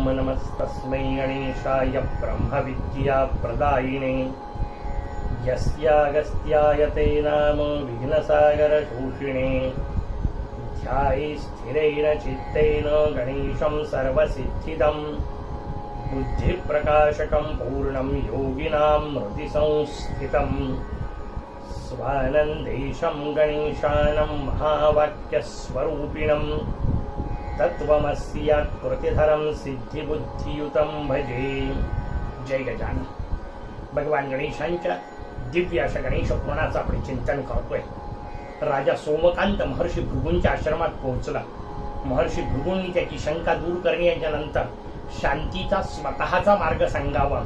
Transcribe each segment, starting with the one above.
ओम नमस्तस्मै गणेशाय ब्रह्मविद्याप्रदायिने यस्यागस्त्याय ते नाम विघ्नसागरशोषिणे ध्याये स्थिरेण चित्तेन गणेशं सर्वसिद्धिदं बुद्धिप्रकाशकं पूर्णं योगिनां हृदिसंस्थितं स्वानन्देशं गणेशानं महावाक्यस्वरूपिणं तत्त्वमस्यात्कृतिधरं सिद्धिबुद्धियुतं भजे. जय गजानन. भगवान गणेशांच्या दिव्य अशा गणेश पुराणाचं आपण चिंतन करतोय. राजा सोमकांत महर्षी भृगूंच्या आश्रमात पोहोचला. महर्षी भृगूंनी त्याची शंका दूर करण्याच्या नंतर शांतीचा स्वतःचा मार्ग सांगावा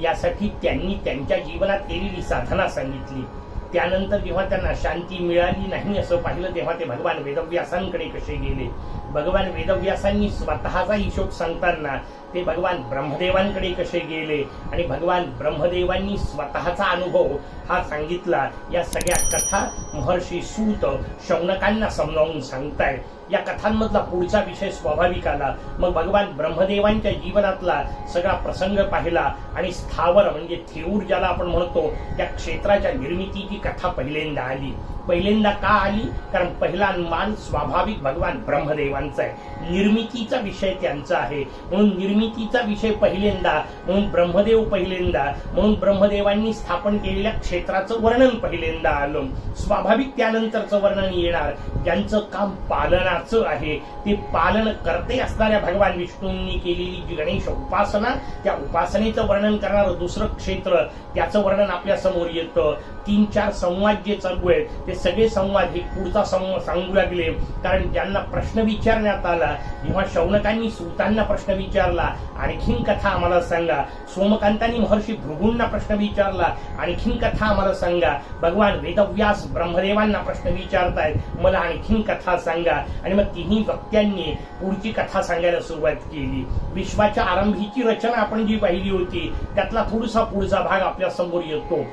यासाठी त्यांनी त्यांच्या जीवनात केलेली साधना सांगितली. त्यानंतर जेव्हा त्यांना शांती मिळाली नाही असं पाहिलं तेव्हा ते भगवान वेदव्यासांकडे कसे गेले. भगवान वेदव्यासांनी स्वतःचा हिशोब सांगताना ते भगवान ब्रह्मदेवांकडे कसे गेले आणि भगवान ब्रह्मदेवांनी स्वतःचा अनुभव हा सांगितला. या सगळ्या कथा महर्षी सूत शौनकांना समजावून सांगतायत. या कथांमधला पुढचा विषय स्वाभाविक आला. मग भगवान ब्रह्मदेवांच्या जीवनातला सगळा प्रसंग पाहिला आणि स्थावर म्हणजे थेऊर ज्याला आपण म्हणतो त्या क्षेत्राच्या निर्मितीची कथा पहिल्यांदा आली. पहिल्यांदा का आली? कारण पहिला मान स्वाभाविक भगवान ब्रह्मदेवांचा आहे. निर्मितीचा विषय त्यांचा आहे म्हणून निर्मितीचा विषय पहिल्यांदा, म्हणून ब्रह्मदेव पहिल्यांदा, म्हणून ब्रह्मदेवांनी स्थापन केलेल्या क्षेत्राचं वर्णन पहिल्यांदा आलं. स्वाभाविक त्यानंतरचं वर्णन येणार ज्यांचं काम पालनाचं आहे. ते पालन करते असणाऱ्या भगवान विष्णूंनी केलेली जी गणेश उपासना, त्या उपासनेचं वर्णन करणारं दुसरं क्षेत्र त्याचं वर्णन आपल्या समोर येतं. 3-4 संवाद जे चालू आहेत ते सगळे संवाद हे पुढचा संवाद सांगू लागले. कारण ज्यांना प्रश्न विचारण्यात आला, जेव्हा शौनकांनी सूतांना प्रश्न विचारला आणखीन कथा आम्हाला सांगा, सोमकांतांनी महर्षी भृगूंना प्रश्न विचारला आणखीन कथा आम्हाला सांगा, भगवान वेदव्यास ब्रह्मदेवांना प्रश्न विचारतायत मला आणखीन कथा सांगा, आणि मग तिन्ही वक्त्यांनी पुढची कथा सांगायला सुरुवात केली. विश्वाच्या आरंभीची रचना आपण जी पाहिली होती त्यातला थोडासा पुढचा भाग आपल्या समोर येतो.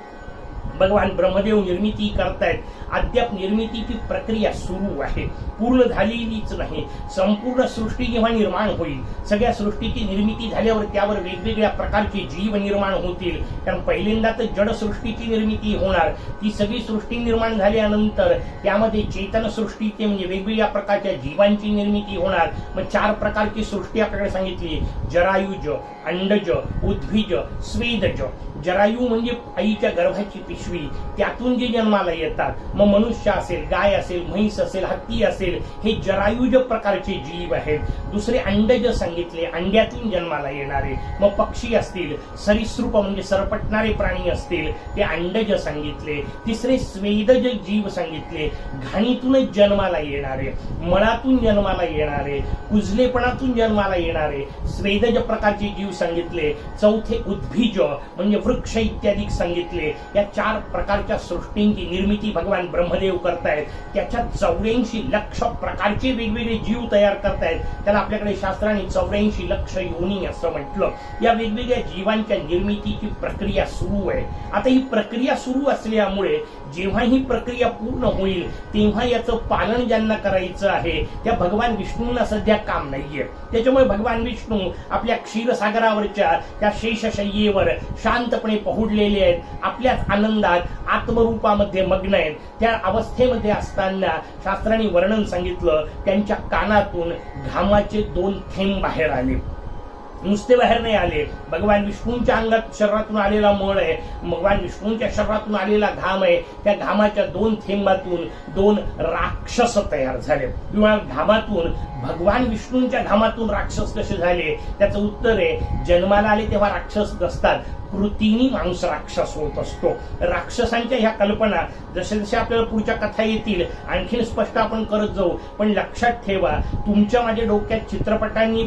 भगवान ब्रह्मदेव निर्मिती करतायत. अद्याप निर्मितीची प्रक्रिया सुरू आहे, पूर्ण झालेलीच नाही. संपूर्ण सृष्टी जेव्हा निर्माण होईल, सगळ्या सृष्टीची निर्मिती झाल्यावर त्यावर वेगवेगळ्या प्रकारचे जीव निर्माण होतील. कारण पहिल्यांदा तर जड सृष्टीची निर्मिती होणार. ती सगळी सृष्टी निर्माण झाल्यानंतर त्यामध्ये चेतन सृष्टीचे म्हणजे वेगवेगळ्या प्रकारच्या जीवांची निर्मिती होणार. मग 4 प्रकारची सृष्टी आपल्याकडे सांगितली: जरायुज, अंडज, उद्भिज, स्वेदज. जरायू म्हणजे आईच्या गर्भाची पिशवी, त्यातून जे जन्माला येतात. मग मनुष्य असेल, गाय असेल, म्हैस असेल, हत्ती असेल, हे जरायुज प्रकारचे जीव आहेत. दुसरे अंडज सांगितले, अंड्यातून जन्माला येणारे. मग पक्षी असतील, सरीसृप म्हणजे सरपटणारे प्राणी असतील, ते अंडज सांगितले. तिसरे स्वेदज जीव सांगितले, घाणीतूनच जन्माला येणारे, मळातून जन्माला येणारे, कुजलेपणातून जन्माला येणारे स्वेदज प्रकारचे जीव सांगितले. चौथे उद्भिज म्हणजे वृक्ष इत्यादी सांगितले. या 4 प्रकारच्या सृष्टींची निर्मिती भगवान ब्रह्मदेव करतायत. त्याच्यात 84 लक्ष प्रकारचे वेगवेगळे जीव तयार करतायत. त्याला आपल्याकडे शास्त्राने 84 लक्ष योनी असं म्हटलं. या वेगवेगळ्या जीवांच्या निर्मितीची प्रक्रिया सुरू आहे. आता ही प्रक्रिया सुरू असल्यामुळे जेव्हा ही प्रक्रिया पूर्ण होईल तेव्हा याचं पालन ज्यांना करायचं आहे त्या भगवान विष्णूंना सध्या काम नाहीये. त्याच्यामुळे भगवान विष्णू आपल्या क्षीरसागरावरच्या त्या शेषशय्येवर शांतपणे पहुडलेले आहेत. आपल्याच आनंदात आत्मरूपामध्ये मग्न आहेत. त्या अवस्थेमध्ये असताना शास्त्राने वर्णन सांगितलं, त्यांच्या कानातून घामाचे 2 थेंब बाहेर आले. नुसते बाहेर नाही आले, भगवान विष्णूंच्या अंगात शरीरातून आलेला मळ आहे, भगवान विष्णूंच्या शरीरातून आलेला घाम आहे. त्या घामाच्या 2 थेंबातून 2 राक्षस तयार झाले. किंवा घामातून भगवान विष्णूंच्या घामातून राक्षस कसे झाले? त्याचं उत्तर आहे, जन्माला आले तेव्हा राक्षस नसतात, कृतीनी माणूस राक्षस होत असतो. राक्षसांच्या ह्या कल्पना जसे जसे आपल्याला पुढच्या कथा येतील आणखीन स्पष्ट आपण करत जाऊ. पण लक्षात ठेवा, तुमच्या माझ्या डोक्यात चित्रपटांनी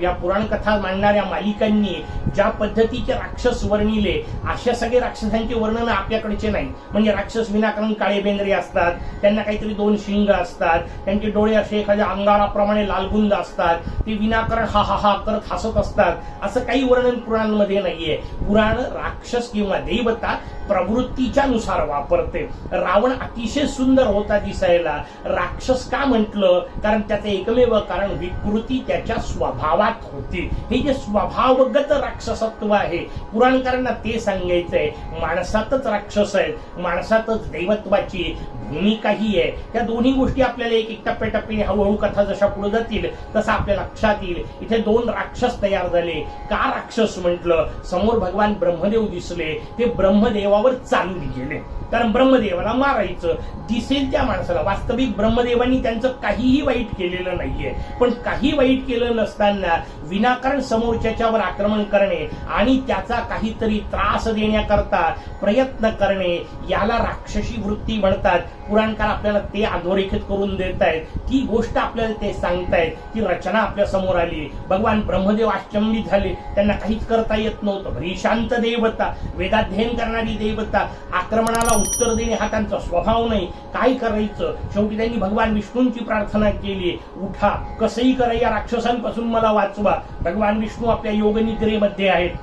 या पुराण कथा मांडणाऱ्या मालिकांनी ज्या पद्धतीचे राक्षस वर्णिले अशा सगळे राक्षसांचे वर्णन आपल्याकडचे नाही. म्हणजे राक्षस विनाकारण काळे बेंद्रे असतात, त्यांना काहीतरी 2 शिंग असतात, त्यांचे डोळे असे एखाद्या अंगाराप्रमाणे लालबुंद असतात, ते विनाकारण हा हा हा करत हसत असतात. असं काही वर्णन पुराणांमध्ये नाहीये. पुराण राक्षस किंवा देवता प्रवृत्तीच्या नुसार वापरते. रावण अतिशय सुंदर होता दिसायला. राक्षस का म्हटलं? कारण त्याचं एकमेव कारण विकृती त्याच्या स्वभावात होती. हे जे स्वभावगत राक्षसत्व आहे, पुराणकारांना ते सांगायचंय. माणसातच राक्षस आहेत, माणसातच दैवत्वाची भूमिकाही आहे. त्या दोन्ही गोष्टी आपल्याला एक एक टप्प्याटप्प्याने हळूहळू कथा जशा पुढे जातील तसं आपल्या लक्षात येईल. इथे दोन राक्षस तयार झाले. का राक्षस म्हटलं? समोर भगवान ब्रह्मदेव दिसले. ते ब्रह्मदेवावर चालून गेले, कारण ब्रह्मदेवाला मारायचं. दिसेल त्या माणसाला. वास्तविक ब्रह्मदेवांनी त्यांचं काहीही वाईट केलेलं नाहीये, पण काही वाईट केलं नसताना विनाकारण समोरच्यावर आक्रमण करणे आणि त्याचा काहीतरी त्रास देण्याकरता प्रयत्न करणे, याला राक्षसी वृत्ती म्हणतात. पुराणकार आपल्याला ते अधोरेखित करून देत आहेत. ती गोष्ट आपल्याला ते सांगतायत. ती रचना आपल्या समोर आली. भगवान ब्रह्मदेव आश्चंबित झाले. त्यांना काहीच करता येत नव्हतं. भरी शांत देवता, वेदाध्ययन करणारी देवता, आक्रमणाला उत्तर देणे हा त्यांचा स्वभाव नाही. काय करायचं? शेवटी त्यांनी भगवान विष्णूंची प्रार्थना केली. उठा, कसंही करा, या राक्षसांपासून मला वाचवा. भगवान विष्णू आपल्या योगनिद्रेमध्ये आहेत.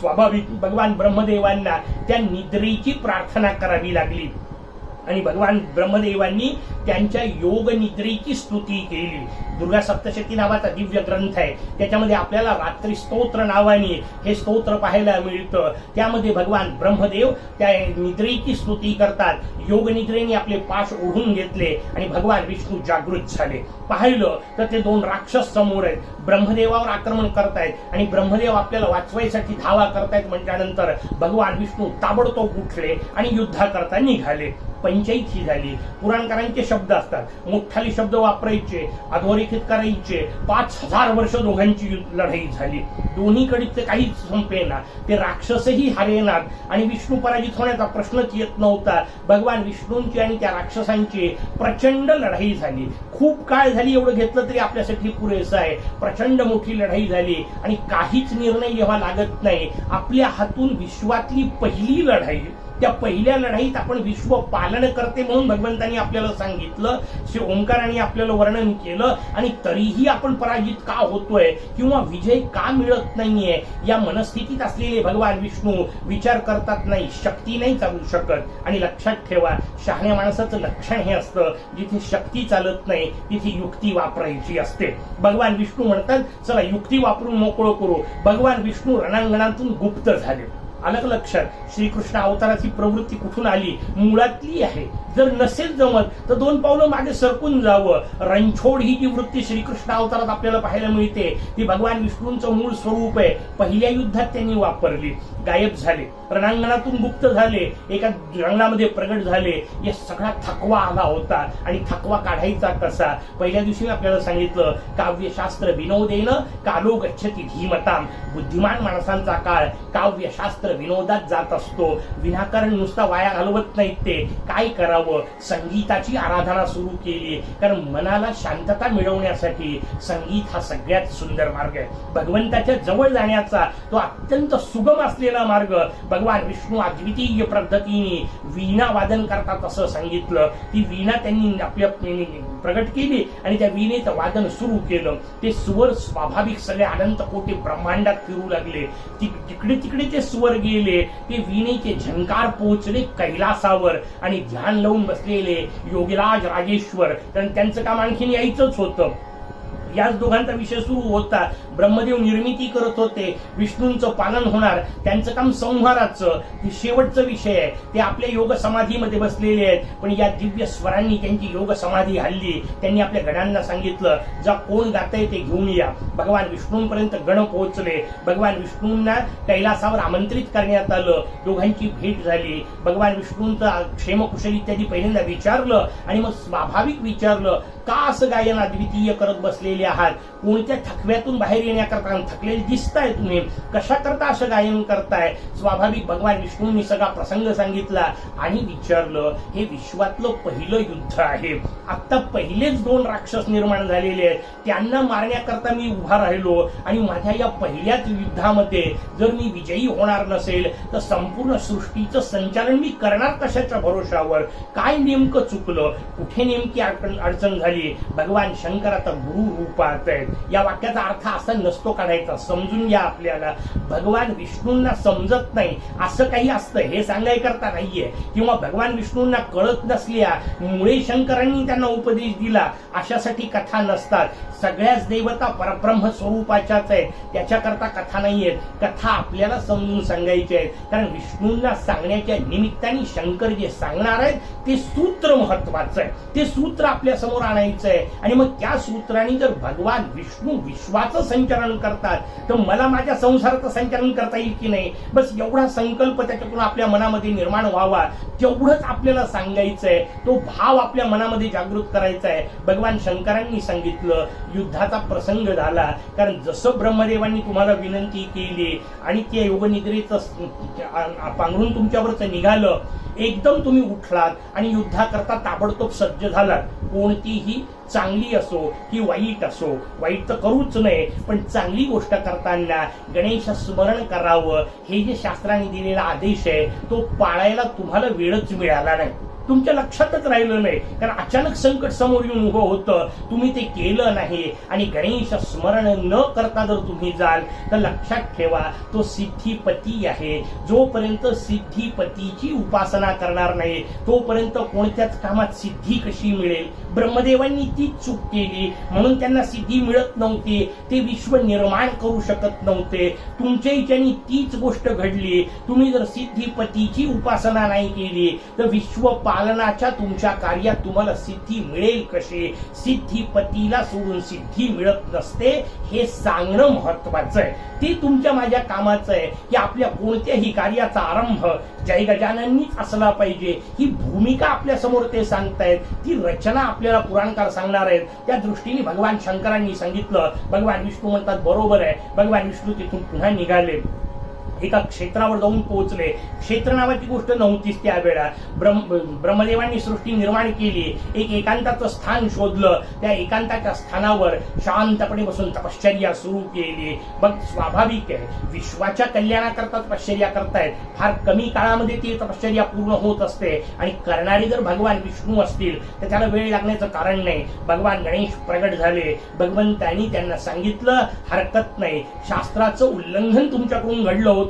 स्वाभाविक भगवान ब्रह्मदेवांना त्या निद्रेची प्रार्थना करावी लागली आणि भगवान ब्रह्मदेवांनी त्यांच्या योग निद्रेची स्तुती केली. दुर्गा सप्तशती नावाचा दिव्य ग्रंथ आहे. त्याच्यामध्ये आपल्याला रात्री स्तोत्र नावाने हे स्तोत्र पाहायला मिळतं. त्यामध्ये भगवान ब्रह्मदेव त्या निद्रेची स्तुती करतात. योग निद्रेने आपले पाश ओढून घेतले आणि भगवान विष्णू जागृत झाले. पाहिलं तर ते दोन राक्षस समोर आहेत. ब्रह्मदेवावर आक्रमण करतायत आणि ब्रह्मदेव आपल्याला वाचवायसाठी धावा करतायत. म्हटल्यानंतर भगवान विष्णू ताबडतोब उठले आणि युद्धाकरता निघाले. पंचायती झाली. पुराणकारांचे शब्द असतात, मोठाले शब्द वापरायचे, अधोरेखित करायचे. 5000 वर्ष दोघांची लढाई झाली. दोन्हीकडे काहीच संपेना. ते राक्षसही हारेनात आणि विष्णू पराजित होण्याचा प्रश्नच येत नव्हता. भगवान विष्णूंची आणि त्या राक्षसांची प्रचंड लढाई झाली. खूप काळ झाली एवढं घेतलं तरी आपल्यासाठी पुरेसं आहे. प्रचंड मोठी लढाई झाली आणि काहीच निर्णय जेव्हा लागत नाही, आपल्या हातून विश्वातली पहिली लढाई, त्या पहिल्या लढाईत आपण विश्व पालन करते म्हणून भगवंतांनी आपल्याला सांगितलं, श्री ओंकाराने आपल्याला वर्णन केलं आणि तरीही आपण पराजित का होतोय किंवा विजय का मिळत नाहीये, या मनस्थितीत असलेले भगवान विष्णू विचार करतात. नाही, शक्ती नाही चालू शकत. आणि लक्षात ठेवा, शहाण्या माणसाचं लक्षण हे असतं, जिथे शक्ती चालत नाही तिथे युक्ती वापरायची असते. भगवान विष्णू म्हणतात, चला युक्ती वापरून मोकळं करू. भगवान विष्णू रणांगणातून गुप्त झाले. अलग लक्षात, श्रीकृष्ण अवताराची प्रवृत्ती कुठून आली? मुळातली आहे. जर नसेल जमत तर 2 पावलं मागे सरकून जावं. रणछोड ही जी वृत्ती श्रीकृष्ण अवतारात आपल्याला पाहायला मिळते ती भगवान विष्णूंचं मूळ स्वरूप आहे. पहिल्या युद्धात त्यांनी वापरली. गायब झाले, रणांगणातून गुप्त झाले, एका रंगणामध्ये प्रगट झाले. या सगळा थकवा आला होता आणि थकवा काढायचा कसा? पहिल्या दिवशी आपल्याला सांगितलं, काव्यशास्त्र विनोदेन कालो गच्छति धीमताम. बुद्धिमान माणसांचा काळ काव्यशास्त्र विनोदात जात असतो. विनाकारण नुसता वाया घालवत नाहीत ते. काय करावं? संगीताची आराधना सुरू केली, कारण मनाला शांतता मिळवण्यासाठी संगीत हा सगळ्यात सुंदर मार्ग आहे. भगवंताच्या जवळ जाण्याचा तो अत्यंत सुगम असलेला मार्ग. भगवान विष्णू अद्वितीय पद्धतीने वीणा वादन करतात असं सांगितलं. ती वीणा त्यांनी आपल्या प्रगट केली आणि त्या वीणेचं वादन सुरू केलं. ते स्वर स्वाभाविक सगळे अनंत कोटी ब्रह्मांडात फिरू लागले. तिकडे तिकडे ते स्वर गेले. ते वीणेचे झंकार पोहोचले कैलासावर आणि ध्यान लावून बसलेले योगीराज राजेश्वर, कारण त्यांचं काम आणखीन यायचंच होतं. याच दोघांचा विषय सुरू होता. ब्रह्मदेव निर्मिती करत होते, विष्णूंचं पालन होणार, त्यांचं काम संहाराचं. हे शेवटचा विषय आहे. ते आपल्या योग समाधीमध्ये बसलेले आहेत, पण या दिव्य स्वरांनी त्यांची योग समाधी हल्ली. त्यांनी आपल्या गणांना सांगितलं, जा कोण गातंय ते घेऊन या. भगवान विष्णूंपर्यंत गण पोहोचले. भगवान विष्णूंना कैलासावर आमंत्रित करण्यात आलं. दोघांची भेट झाली. भगवान विष्णूंचं क्षेमकुशल इत्यादी पहिल्यांदा विचारलं आणि मग स्वाभाविक विचारलं, का असं गायन अद्वितीय करत बसलेले आहात? कोणत्या थकव्यातून बाहेर येण्याकरता थकलेले दिसताय तुम्ही? कशा करता असं गायन करताय? स्वाभाविक भगवान विष्णूंनी सगळा प्रसंग सांगितला आणि विचारलं, हे विश्वातलं पहिलं युद्ध आहे. आता पहिलेच 2 राक्षस निर्माण झालेले आहेत. त्यांना मारण्याकरता मी उभा राहिलो आणि माझ्या या पहिल्याच युद्धामध्ये जर मी विजयी होणार नसेल तर संपूर्ण सृष्टीचं संचालन मी करणार कशाच्या भरोशावर? काय नेमकं चुकलं? कुठे नेमकी अडचण झाली? भगवान शंकर आता गुरु रूप स्वरूपात आहेत. या वाक्याचा अर्थ असा नसतो काढायचा, समजून घ्या. आपल्याला भगवान विष्णूंना समजत नाही असं काही असतं हे सांगायकरता नाहीये, किंवा भगवान विष्णूंना कळत नसल्या मुळे शंकरांनी त्यांना उपदेश दिला अशासाठी कथा नसतात. सगळ्याच देवता परब्रह्म स्वरूपाच्याच आहेत, त्याच्याकरता कथा नाहीयेत. कथा आपल्याला समजून सांगायची आहेत, कारण विष्णूंना सांगण्याच्या निमित्ताने शंकर जे सांगणार आहेत ते सूत्र महत्वाचं आहे. ते सूत्र आपल्या समोर आणायचं आहे. आणि मग त्या सूत्राने जर भगवान विष्णू विश्वाचं संचालन करतात तर मला माझ्या संसाराचं संचालन करता येईल की नाही, बस एवढा संकल्प त्याच्यातून आपल्या मनामध्ये निर्माण व्हावा, तेवढंच आपल्याला सांगायचंय. तो भाव आपल्या मनामध्ये जागृत करायचा आहे. भगवान शंकरांनी सांगितलं, युद्धाचा प्रसंग झाला, कारण जसं ब्रह्मदेवांनी तुम्हाला विनंती केली आणि ते योगनिद्रेचं पांघरून तुमच्यावरच निघालं, एकदम तुम्ही उठलात आणि युद्धाकरता ताबडतोब सज्ज झालात. कोणतीही चांगली असो की वाईट असो, वाईट तर करूच नये, पण चांगली गोष्ट करताना गणेश स्मरण करावं, हे जे शास्त्राने दिलेला आदेश आहे तो पाळायला तुम्हाला वेळच मिळाला नाही, तुमच्या लक्षातच राहिलं नाही. कारण अचानक संकट समोर येऊन उभं होतं, तुम्ही ते केलं नाही आणि गणेश स्मरण न करता जर तुम्ही जाल तर लक्षात ठेवा तो सिद्धिपती आहे. जोपर्यंत सिद्धिपतीची उपासना करणार नाही तोपर्यंत कोणत्याच कामात सिद्धी कशी मिळेल. ब्रह्मदेवांनी ती चूक केली म्हणून त्यांना सिद्धी मिळत नव्हती, ते विश्व निर्माण करू शकत नव्हते. तुमच्या इच्छेने तीच गोष्ट घडली. तुम्ही जर सिद्धिपतीची उपासना नाही केली तर विश्व पालनाच्या तुमच्या कार्यात तुम्हाला सिद्धी मिळेल कशी. सिद्धिपतीला सोडून सिद्धी मिळत नसते हे सांगणं महत्वाचं आहे. ते तुमच्या माझ्या कामाचं आहे की आपल्या कोणत्याही कार्याचा आरंभ जय गजाननीच असला पाहिजे. ही भूमिका आपल्या समोर ते सांगतायत, ती रचना आपल्याला पुराणकार सांगणार आहेत. त्या दृष्टीने भगवान शंकरांनी सांगितलं. भगवान विष्णू म्हणतात बरोबर आहे. भगवान विष्णू तिथून पुन्हा निघाले, एका क्षेत्रावर जाऊन पोहोचले. क्षेत्र नावाची गोष्ट नव्हतीच त्यावेळा. ब्रह्मदेवांनी सृष्टी निर्माण केली, एक एकांताचं स्थान शोधलं, त्या एकांताच्या स्थानावर शांतपणे बसून तपश्चर्या सुरू केली. मग स्वाभाविक आहे, विश्वाच्या कल्याणाकरता तपश्चर्या करतायत. फार कमी काळामध्ये ती तपश्चर्या पूर्ण होत असते आणि करणारे जर भगवान विष्णू असतील तर त्याला वेळ लागण्याचं कारण नाही. भगवान गणेश प्रगट झाले. भगवंतांनी त्यांना सांगितलं हरकत नाही, शास्त्राचं उल्लंघन तुमच्याकडून घडलं होतं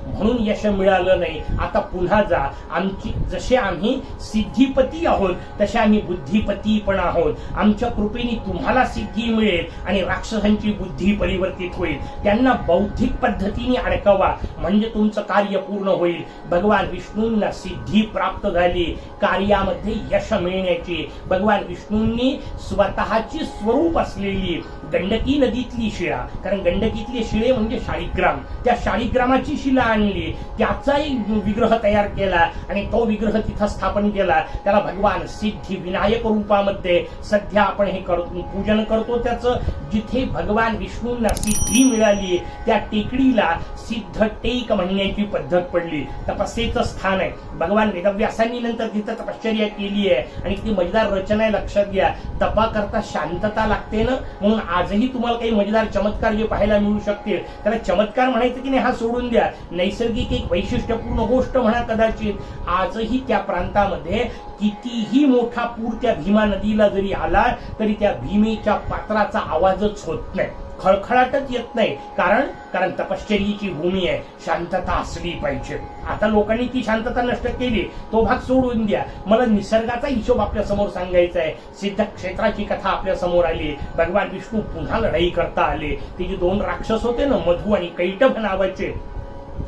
म्हणून यश मिळालं नाही, आता पुन्हा जा. आमची जसे आम्ही सिद्धिपती आहोत तसे आम्ही बुद्धिपती पण आहोत. आमच्या कृपेने तुम्हाला सिद्धी मिळेल आणि राक्षसांची बुद्धी परिवर्तित होईल. त्यांना बौद्धिक पद्धतीने अडकवा म्हणजे तुमचं कार्य पूर्ण होईल. भगवान विष्णूंना सिद्धी प्राप्त झाली, कार्यामध्ये यश मिळण्याची. भगवान विष्णूंनी स्वतःची स्वरूप असलेली गंडकी नदीतली शिळा, कारण गंडकीतले शिळे म्हणजे शाळीग्राम, त्या शाळीग्रामाची शिला आणली, त्याचा एक विग्रह तयार केला आणि तो विग्रह तिथं स्थापन केला. त्याला भगवान सिद्धी विनायक रूपामध्ये सध्या आपण हे पूजन करतो. त्याचं जिथे भगवान विष्णूंना सिद्धी मिळाली त्या टेकडीला सिद्ध टेक म्हणण्याची पद्धत पडली. तपस्येचं स्थान आहे. भगवान वेदव्यासांनी नंतर तिथं तपश्चर्या केली आहे आणि ती मजेदार रचना आहे. लक्षात घ्या, तपा करता शांतता लागते ना, म्हणून आजही तुम्हाला काही मजेदार चमत्कार जे पाहायला मिळू शकतील त्याला चमत्कार म्हणायचं की नाही हा सोडून द्या. नैसर्गिक एक वैशिष्ट्यपूर्ण गोष्ट म्हणा कदाचित. आजही त्या प्रांतामध्ये कितीही मोठा पूर त्या भीमा नदीला जरी आला तरी त्या भीमेच्या पात्राचा आवाजच होत नाही, खळखळाटच येत नाही. कारण तपश्चर्येची भूमी आहे, शांतता असली पाहिजे. आता लोकांनी ती शांतता नष्ट केली, तो भाग सोडून द्या. मला निसर्गाचा हिशोब आपल्या समोर सांगायचा आहे. सिद्ध क्षेत्राची कथा आपल्या समोर आली. भगवान विष्णू पुन्हा लढाई करता आले. ते जे दोन राक्षस होते ना, मधु आणि कैटभ नावाचे,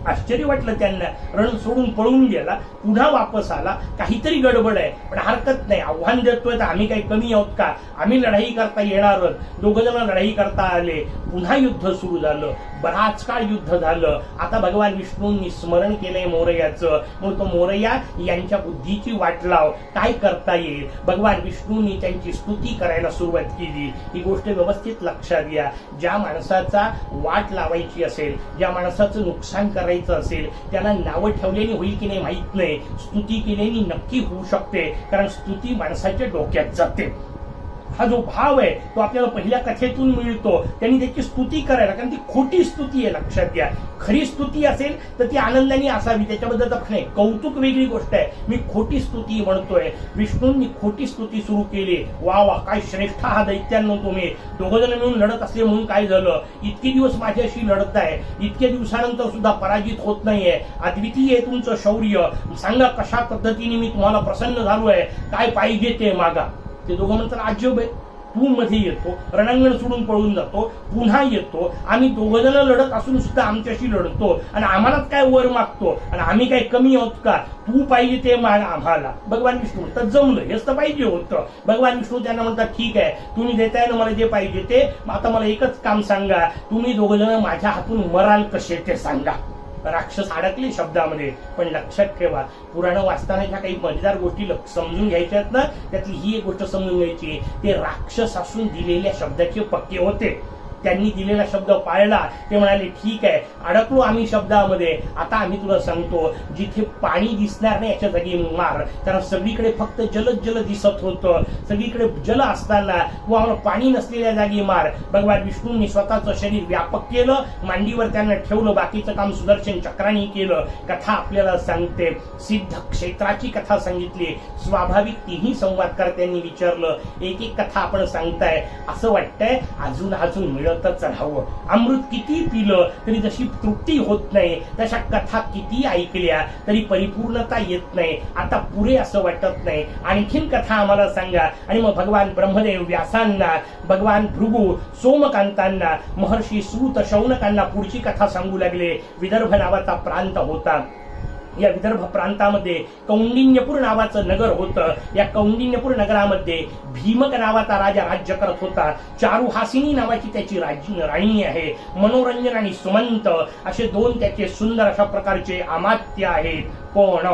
आश्चर्य वाटलं त्यांना. रण सोडून पळून गेला, पुन्हा वापस आला. काहीतरी गडबड आहे, पण हरकत नाही, आव्हान देतोय तर आम्ही काही कमी आहोत का, आम्ही लढाई करता येणारच. दोघ जण लढाई करता आले. पुन्हा युद्ध सुरू झालं. बराच काळ युद्ध झालं. आता भगवान विष्णूंनी स्मरण केलंय मोरयाचं, म्हणून तो मोरया यांच्या बुद्धीची वाट लाव, काय करता येईल. भगवान विष्णूंनी त्यांची स्तुती करायला सुरुवात केली. ही गोष्ट व्यवस्थित लक्षात घ्या. ज्या माणसाचा वाट लावायची असेल, ज्या माणसाचं नुकसान करायचं असेल, त्याला नावं ठेवलेली होईल की नाही माहित नाही, स्तुती केलेली नक्की होऊ शकते, कारण स्तुती माणसाच्या डोक्यात जाते. हा जो भाव आहे तो आपल्याला पहिल्या कथेतून मिळतो. त्यांनी त्याची स्तुती करायला, कारण ती खोटी स्तुती आहे, लक्षात घ्या. खरी स्तुती असेल तर ती आनंदाने असावी, त्याच्याबद्दल नाही. कौतुक वेगळी गोष्ट आहे, मी खोटी स्तुती म्हणतोय. विष्णूंनी खोटी स्तुती सुरू केली. वा वा, काय श्रेष्ठ हा दैत्यांनो तुम्ही, दोघ जण मिळून लढत असले म्हणून काय झालं, इतके दिवस माझ्याशी लढताय, इतक्या दिवसानंतर सुद्धा पराजित होत नाहीये, अद्वितीय आहे तुमचं शौर्य, सांगा कशा पद्धतीने मी तुम्हाला प्रसन्न झालोय, काय पाहिजे ते मागा. ते दोघं म्हणतात अजब आहे, तू मध्ये येतो, रणांगण सोडून पळून जातो, पुन्हा येतो, आम्ही दोघं जण लढत असून सुद्धा आमच्याशी लढतो आणि आम्हालाच काय वर मागतो, आणि आम्ही काय कमी आहोत का, तू पाहिजे ते माग आम्हाला. भगवान विष्णू तर जमलं, हेच तर पाहिजे होतं. भगवान विष्णू त्यांना म्हणतात ठीक आहे, तुम्ही देताय ना मला जे पाहिजे ते, आता मला एकच काम सांगा, तुम्ही दोघं जण माझ्या हातून मराल कसे ते सांगा. राक्षस अडकले शब्दामध्ये, पण लक्षात ठेवा, पुराण वाचताना ज्या काही मजेदार गोष्टी समजून घ्यायच्या आहेत ना, त्यातली ही एक गोष्ट समजून घ्यायची, ते राक्षस असून दिलेल्या शब्दाचे पक्के होते. त्यांनी दिलेला शब्द पाळला. ते म्हणाले ठीक आहे, अडकलो आम्ही शब्दामध्ये, आता आम्ही तुला सांगतो, जिथे पाणी दिसणार नाही याच्या जागी मार, कारण सगळीकडे फक्त जलच जल दिसत होतं, सगळीकडे जल असताना तू आम्हाला पाणी नसलेल्या जागी मार. भगवान विष्णूंनी स्वतःचं शरीर व्यापक केलं, मांडीवर त्यांना ठेवलं, बाकीचं काम सुदर्शन चक्राने केलं. कथा आपल्याला सांगते, सिद्ध क्षेत्राची कथा सांगितली. स्वाभाविक तिन्ही संवादकर्त्यांनी विचारलं, एक एक कथा आपण सांगताय, असं वाटतंय अजून अजून मिळतच राहावं. अमृत किती पिलं तरी जशी तृप्ती होत नाही, तशा कथा किती ऐकल्या तरी परिपूर्णता येत नाही, आता पुरे असं वाटत नाही, आणखीन कथा आम्हाला सांगा. आणि मग भगवान ब्रह्मदेव व्यासांना, भगवान भृगु सोमकांतांना, महर्षी सूत शौनकांना पुढची कथा सांगू लागले. विदर्भ नावाचा प्रांत होता. या विदर्भ प्रांतामध्ये कौंडिन्यपूर नावाचं नगर होतं. या कौंडिन्यपूर नगरामध्ये भीमक नावाचा राजा राज्य करत होता. चारुहासिनी नावाची त्याची राणी आहे. मनोरंजन आणि सुमंत असे दोन त्याचे सुंदर अशा प्रकारचे अमात्य आहेत. पण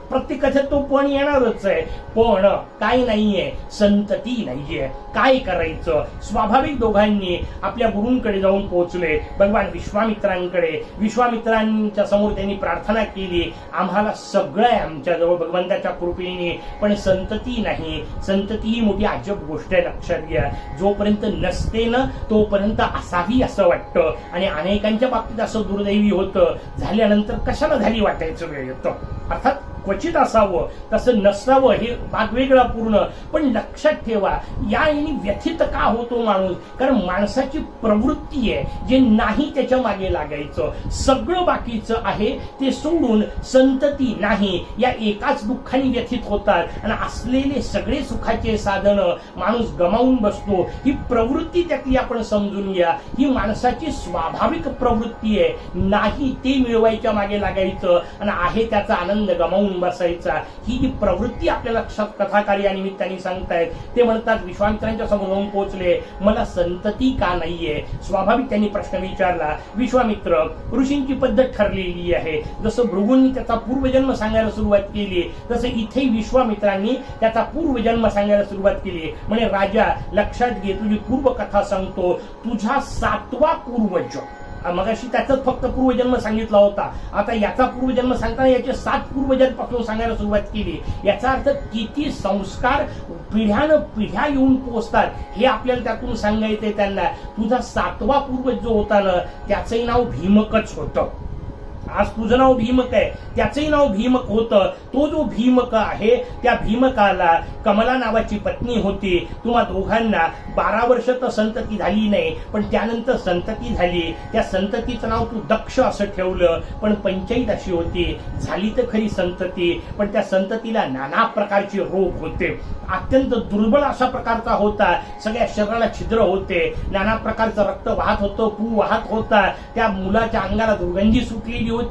प्रत्येक कथेत तो पण येणारच आहे, पण काय नाहीये, संतती नाहीये. काय करायचं? स्वाभाविक दोघांनी आपल्या गुरूंकडे जाऊन पोहोचले, भगवान विश्वामित्रांकडे. विश्वामित्रांच्या समोर त्यांनी प्रार्थना केली, आम्हाला सगळं आहे आमच्याजवळ भगवंताच्या कृपेने, पण संतती नाही. संतती ही मोठी अजब गोष्ट आहे, लक्षात घ्या. जोपर्यंत नसते ना तोपर्यंत असावी असं वाटतं, आणि अनेकांच्या बाबतीत असं दुर्दैवी होतं, झाल्यानंतर कशाला झाली वाटायचं वेळ येतं. अर्थात क्वचित असावं, तसं नसावं, हे भाग वेगळा पूर्ण. पण लक्षात ठेवा, या व्यथित का होतो माणूस, कारण माणसाची प्रवृत्ती आहे जे नाही त्याच्या मागे लागायचं, सगळं बाकीचं आहे ते सोडून संतती नाही, या एकाच दुःखाने व्यथित होतात, आणि असलेले सगळे सुखाचे साधन माणूस गमावून बसतो. ही प्रवृत्ती त्यातली आपण समजून घ्या. ही माणसाची स्वाभाविक प्रवृत्ती आहे, नाही ते मिळवायच्या मागे लागायचं आणि आहे त्याचा आनंद गमावून बसायचा. ही जी प्रवृत्ती आपल्याला कथाकारी या निमित्ताने सांगतायत. ते म्हणतात विश्वामित्रांच्या समोर जाऊन पोहोचले, मला संतती का नाहीये? स्वाभाविक त्यांनी प्रश्न विचारला. विश्वामित्र, ऋषींची पद्धत ठरलेली आहे, जसं भृगूंनी त्याचा पूर्वजन्म सांगायला सुरुवात केली, तसं इथे विश्वामित्रांनी त्याचा पूर्वजन्म सांगायला सुरुवात केली. म्हणजे राजा, लक्षात घे, तुझी पूर्वकथा सांगतो. तुझा 7वा पूर्वज, मगाशी त्याचाच फक्त पूर्वजन्म सांगितला होता, आता याचा पूर्वजन्म सांगताना याचे 7 पूर्वजांपासून सांगायला सुरुवात केली. याचा अर्थ किती संस्कार पिढ्यानं पिढ्या येऊन पोहोचतात हे आपल्याला त्यातून सांगायचंय त्यांना. तुझा 7वा पूर्वज जो होता ना, त्याचंही नाव भीमकच होतं. आज तुझं नाव भीमक आहे, त्याचंही नाव भीमक होतं. तो जो भीमक आहे, त्या भीमकाला कमला नावाची पत्नी होती. तुम्हा दोघांना 12 वर्ष तर संतती झाली नाही, पण त्यानंतर संतती झाली. त्या संततीचं नाव तू दक्ष असं ठेवलं, पण पंचायत अशी होती. झाली तर खरी संतती, पण त्या संततीला नाना प्रकारचे रोग होते. अत्यंत दुर्बळ अशा प्रकारचा होता. सगळ्या शरीराला छिद्र होते, नाना प्रकारचं रक्त वाहत होतं, पू वाहत होता. त्या मुलाच्या अंगाला दुर्गंधी सुटलेली होती.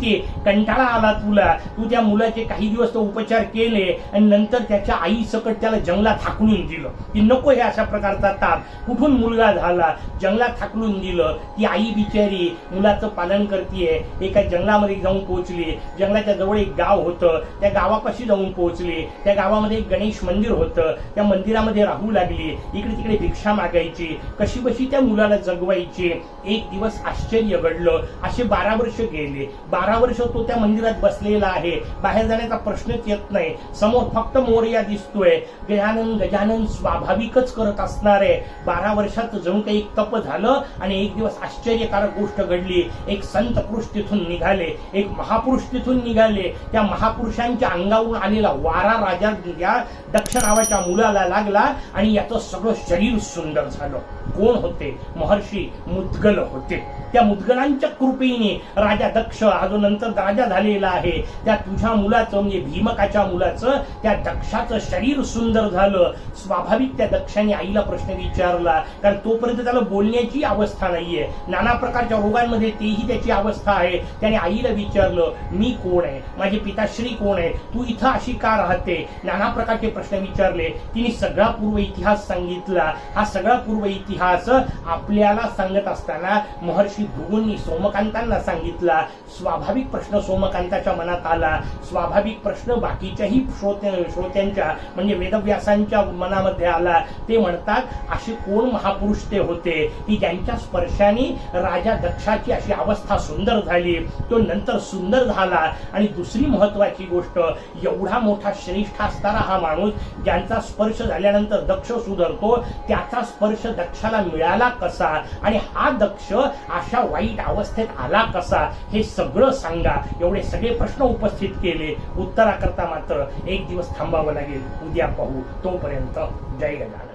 कंटाळा आला तुला, तू त्या मुलाचे काही दिवस उपचार केले आणि नंतर त्याच्या आई सकट त्याला जंगलात हाकलून दिलं की नको हे अशा प्रकारचा ताप. कुठून मुलगा झाला? जंगलात हाकलून दिलं. ती आई बिचारी मुलाचं पालन करतीये. एका जंगलामध्ये जाऊन पोहोचली. जंगलाच्या जवळ एक गाव होतं, त्या गावापाशी जाऊन पोहोचली. त्या गावामध्ये एक गणेश मंदिर होतं. त्या मंदिरामध्ये राहू लागली. इकडे तिकडे भिक्षा मागायची, कशी बशी त्या मुलाला जगवायची. एक दिवस आश्चर्य घडलं. असे 12 वर्ष गेले. 12 वर्ष तो त्या मंदिरात बसलेला आहे, बाहेर जाण्याचा प्रश्नच येत नाही. समोर फक्त मोरया दिसतोय. गजानन स्वाभाविकच करत असणार आहे. 12 वर्षात जणू काही एक तप झालं आणि एक दिवस आश्चर्यकारक गोष्ट घडली. एक संत पुरुष तिथून निघाले, एक महापुरुष तिथून निघाले. त्या महापुरुषांच्या अंगावरून आलेला वारा राजा या दक्ष नावाच्या मुलाला लागला आणि याचं सगळं शरीर सुंदर झालं. कोण होते? महर्षी मुद्गल होते. त्या मुद्गलांच्या कृपेने राजा दक्ष, हा जो नंतर राजा झालेला आहे, त्या तुझ्या मुलाचं म्हणजे भीमकाच्या मुलाचं त्या दक्षाचं शरीर सुंदर झालं. स्वाभाविक त्या दक्षाने आईला प्रश्न विचारला, कारण तोपर्यंत त्याला बोलण्याची अवस्था नाहीये, नाना प्रकारच्या रोगांमध्ये तेही त्याची अवस्था आहे. त्याने आईला विचारलं, मी कोण आहे, माझे पिताश्री कोण आहे, तू इथं अशी का राहते, नाना प्रकारचे प्रश्न विचारले. तिने सगळा पूर्व इतिहास सांगितला. हा सगळा पूर्व इतिहास आपल्याला सांगत असताना महर्षी भृगूंनी सोमकांतांना सांगितला. स्वाभाविक प्रश्न सोमकांताच्या मनात आला. स्वाभाविक प्रश्न बाकीच्याही श्रोत्यांच्या म्हणजे वेदव्यासांच्या मनामध्ये आला. ते म्हणतात, असे कोण महापुरुष ते होते की ज्यांच्या स्पर्शाने राजा दक्षाची अशी अवस्था सुंदर झाली, तो नंतर सुंदर झाला. आणि दुसरी महत्वाची गोष्ट, एवढा मोठा श्रेष्ठ असणारा हा माणूस ज्यांचा स्पर्श झाल्यानंतर दक्ष सुधारतो, त्याचा स्पर्श दक्षाला मिळाला कसा आणि हा दक्ष अशा वाईट अवस्थेत आला कसा, हे सगळं सांगा. एवढे सगळे प्रश्न उपस्थित केले. उत्तराकरता मात्र एक दिवस थांबावं लागेल. उद्या पाहू. तोपर्यंत जय गजानन.